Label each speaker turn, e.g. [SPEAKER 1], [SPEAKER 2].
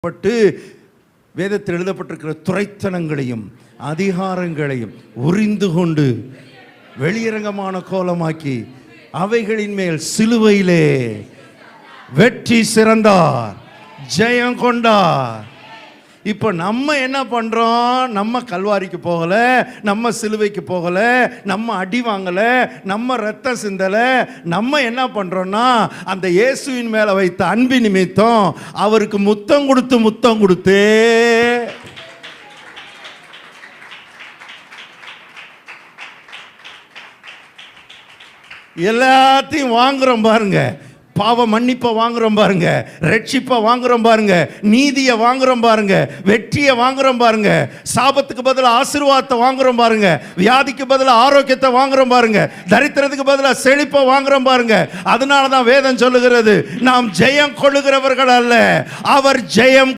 [SPEAKER 1] பட்டு வேதத்தில் எழுதப்பட்டிருக்கிற துரைத்தனங்களையும் அதிகாரங்களையும் உரிந்து கொண்டு வெளியரங்கமான கோலமாக்கி அவைகளின் மேல் சிலுவையிலே வெற்றி சிறந்தார், ஜெயம் கொண்டார். இப்போ நம்ம என்ன பண்றோம்? நம்ம கல்வாரிக்கு போகல, நம்ம சிலுவைக்கு போகல, நம்ம அடி வாங்கல, நம்ம ரத்தம் சிந்தல. நம்ம என்ன பண்றோம்னா அந்த இயேசுவின் மேல வைத்த அன்பு நிமித்தம் அவருக்கு முத்தம் கொடுத்து எல்லாத்தையும் வாங்குறோம் பாருங்க. பாவ மன்னிப்பை வாங்குறோம் பாருங்க, ரட்சிப்பை வாங்குறோம் பாருங்க, நீதியை வாங்குறோம் பாருங்க, வெற்றியை வாங்குறோம் பாருங்க, சாபத்துக்கு பதிலாக ஆசீர்வாதத்தை வாங்குறோம் பாருங்க, வியாதிக்கு பதிலாக ஆரோக்கியத்தை வாங்குறோம் பாருங்க, தரித்திரத்துக்கு பதிலாக செழிப்பை வாங்குறோம் பாருங்க. அதனால தான் வேதம் சொல்லுகிறது, நாம் ஜெயம் கொள்ளுகிறவர்கள் அல்ல, அவர் ஜெயம்